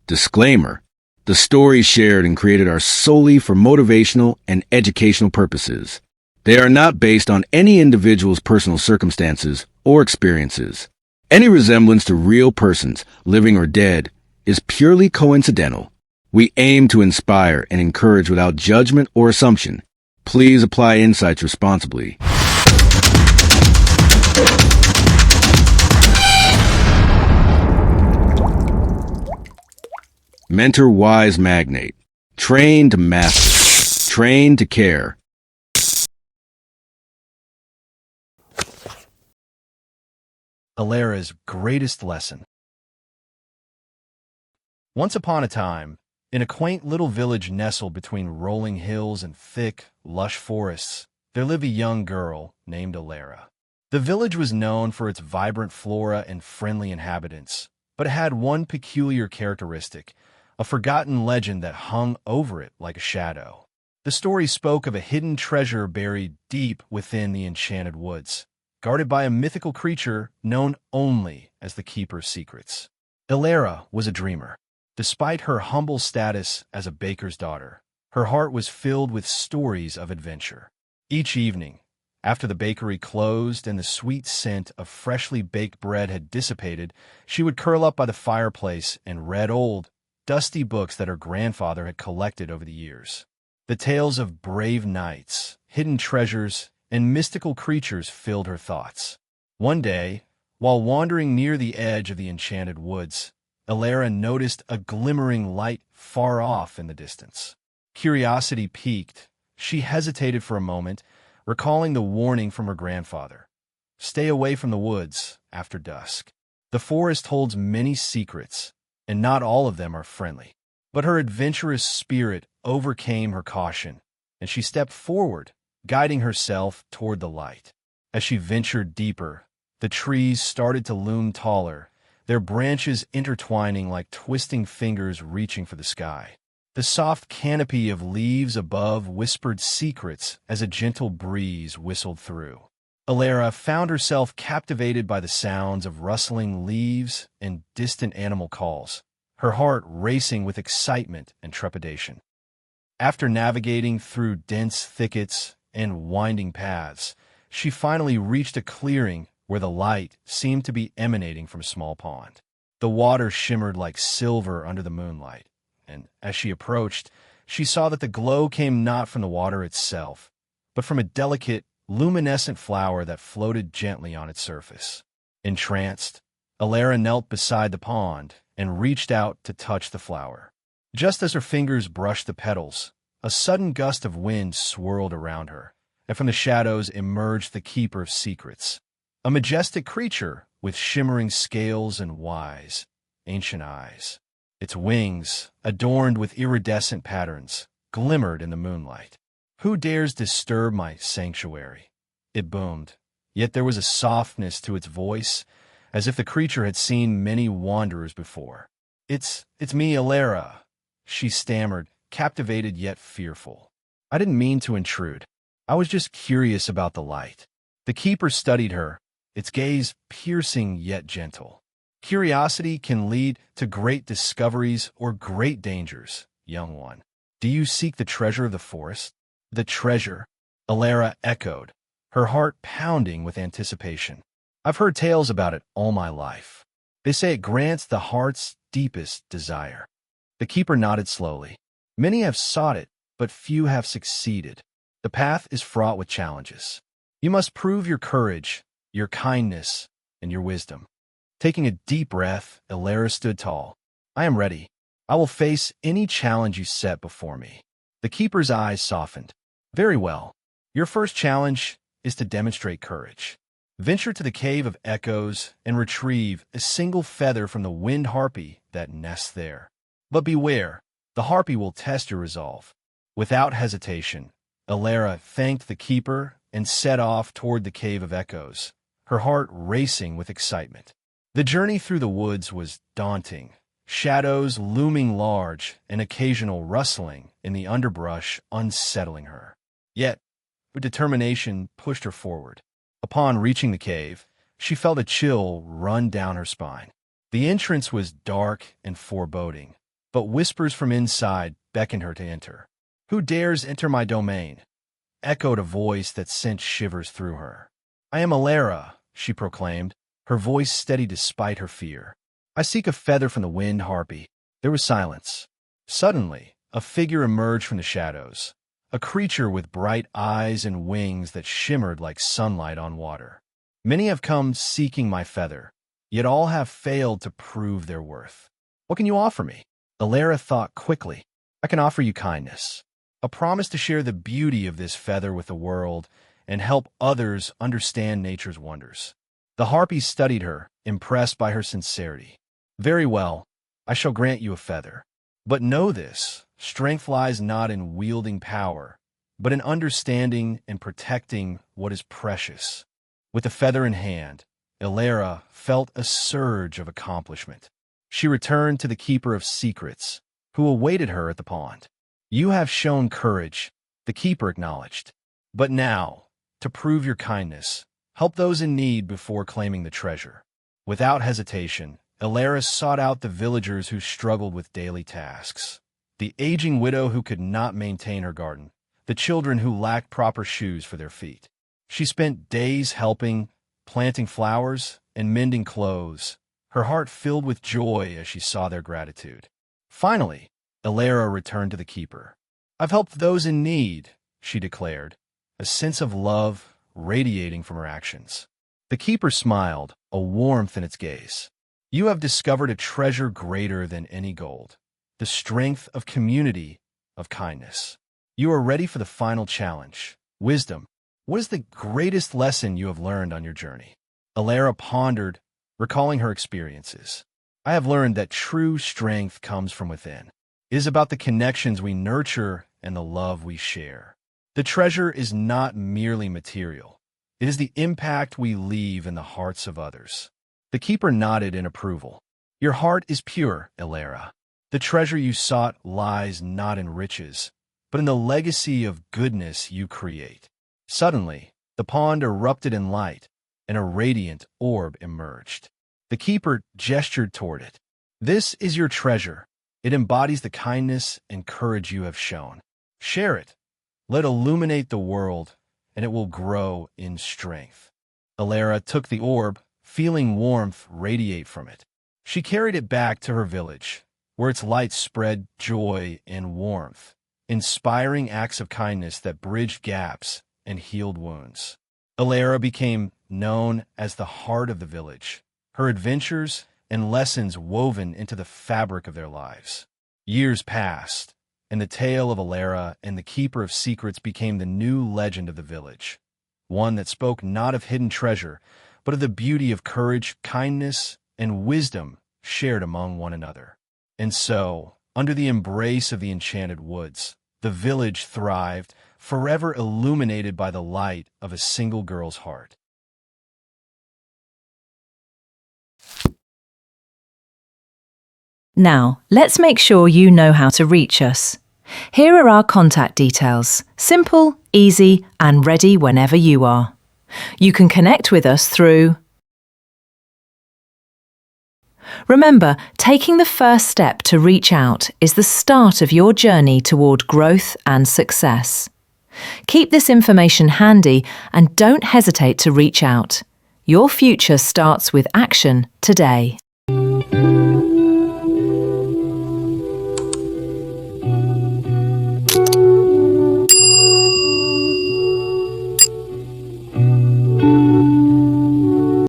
Disclaimer: the stories shared and created are solely for motivational and educational purposes. They are not based on any individual's personal circumstances or experiences. Any resemblance to real persons, living or dead, is purely coincidental. We aim to inspire and encourage without judgment or assumption. Please apply insights responsibly. Mentor wise magnate. Trained to master. Trained to care. Elara's greatest lesson. Once upon a time, in a quaint little village nestled between rolling hills and thick, lush forests, there lived a young girl named Elara. The village was known for its vibrant flora and friendly inhabitants, but it had one peculiar characteristic, a forgotten legend that hung over it like a shadow. The story spoke of a hidden treasure buried deep within the enchanted woods, guarded by a mythical creature known only as the Keeper of Secrets. Elara was a dreamer. Despite her humble status as a baker's daughter, her heart was filled with stories of adventure. Each evening, after the bakery closed and the sweet scent of freshly baked bread had dissipated, she would curl up by the fireplace and read old, dusty books that her grandfather had collected over the years. The tales of brave knights, hidden treasures, and mystical creatures filled her thoughts. One day, while wandering near the edge of the enchanted woods, Elara noticed a glimmering light far off in the distance. Curiosity piqued. She hesitated for a moment, recalling the warning from her grandfather. Stay away from the woods after dusk. The forest holds many secrets, and not all of them are friendly. But her adventurous spirit overcame her caution, and she stepped forward, guiding herself toward the light. As she ventured deeper, the trees started to loom taller, their branches intertwining like twisting fingers reaching for the sky. The soft canopy of leaves above whispered secrets as a gentle breeze whistled through. Elara found herself captivated by the sounds of rustling leaves and distant animal calls, her heart racing with excitement and trepidation. After navigating through dense thickets and winding paths, she finally reached a clearing where the light seemed to be emanating from a small pond. The water shimmered like silver under the moonlight, and as she approached, she saw that the glow came not from the water itself, but from a delicate, luminescent flower that floated gently on its surface. Entranced, Elara knelt beside the pond and reached out to touch the flower. Just as her fingers brushed the petals, a sudden gust of wind swirled around her, and from the shadows emerged the Keeper of Secrets, a majestic creature with shimmering scales and wise, ancient eyes. Its wings, adorned with iridescent patterns, glimmered in the moonlight. "Who dares disturb my sanctuary?" it boomed, yet there was a softness to its voice, as if the creature had seen many wanderers before. It's me, Elara," she stammered, captivated yet fearful. "I didn't mean to intrude. I was just curious about the light." The Keeper studied her, its gaze piercing yet gentle. "Curiosity can lead to great discoveries or great dangers, young one. Do you seek the treasure of the forest?" "The treasure," Elara echoed, her heart pounding with anticipation. "I've heard tales about it all my life. They say it grants the heart's deepest desire." The Keeper nodded slowly. "Many have sought it, but few have succeeded. The path is fraught with challenges. You must prove your courage, your kindness, and your wisdom." Taking a deep breath, Elara stood tall. "I am ready. I will face any challenge you set before me." The Keeper's eyes softened. "Very well. Your first challenge is to demonstrate courage. Venture to the Cave of Echoes and retrieve a single feather from the wind harpy that nests there. But beware, the harpy will test your resolve." Without hesitation, Elara thanked the Keeper and set off toward the Cave of Echoes, her heart racing with excitement. The journey through the woods was daunting, shadows looming large and occasional rustling in the underbrush unsettling her. Yet, her determination pushed her forward. Upon reaching the cave, she felt a chill run down her spine. The entrance was dark and foreboding, but whispers from inside beckoned her to enter. "Who dares enter my domain?" echoed a voice that sent shivers through her. "I am Elara," she proclaimed, her voice steady despite her fear. "I seek a feather from the wind harpy." There was silence. Suddenly, a figure emerged from the shadows, a creature with bright eyes and wings that shimmered like sunlight on water. "Many have come seeking my feather, yet all have failed to prove their worth. What can you offer me?" Elara thought quickly. "I can offer you kindness, a promise to share the beauty of this feather with the world and help others understand nature's wonders." The harpy studied her, impressed by her sincerity. "Very well, I shall grant you a feather. But know this, strength lies not in wielding power, but in understanding and protecting what is precious." With the feather in hand, Elara felt a surge of accomplishment. She returned to the Keeper of Secrets, who awaited her at the pond. "You have shown courage," the keeper acknowledged. "But now, to prove your kindness, help those in need before claiming the treasure." Without hesitation, Elara sought out the villagers who struggled with daily tasks. The aging widow who could not maintain her garden, the children who lacked proper shoes for their feet. She spent days helping, planting flowers, and mending clothes, her heart filled with joy as she saw their gratitude. Finally, Elara returned to the keeper. "I've helped those in need," she declared, a sense of love radiating from her actions. The keeper smiled, a warmth in its gaze. "You have discovered a treasure greater than any gold, the strength of community, of kindness. You are ready for the final challenge, wisdom. What is the greatest lesson you have learned on your journey?" Elara pondered, recalling her experiences. "I have learned that true strength comes from within. It is about the connections we nurture and the love we share. The treasure is not merely material. It is the impact we leave in the hearts of others." The keeper nodded in approval. "Your heart is pure, Elara. The treasure you sought lies not in riches, but in the legacy of goodness you create." Suddenly, the pond erupted in light, and a radiant orb emerged. The keeper gestured toward it. "This is your treasure. It embodies the kindness and courage you have shown. Share it. Let it illuminate the world, and it will grow in strength." Elara took the orb, feeling warmth radiate from it. She carried it back to her village, where its light spread joy and warmth, inspiring acts of kindness that bridged gaps and healed wounds. Elara became known as the heart of the village, her adventures and lessons woven into the fabric of their lives. Years passed, and the tale of Elara and the Keeper of Secrets became the new legend of the village, one that spoke not of hidden treasure, but of the beauty of courage, kindness, and wisdom shared among one another. And so, under the embrace of the enchanted woods, the village thrived, forever illuminated by the light of a single girl's heart. Now, let's make sure you know how to reach us. Here are our contact details. Simple, easy, and ready whenever you are. You can connect with us through... Remember, taking the first step to reach out is the start of your journey toward growth and success. Keep this information handy and don't hesitate to reach out. Your future starts with action today.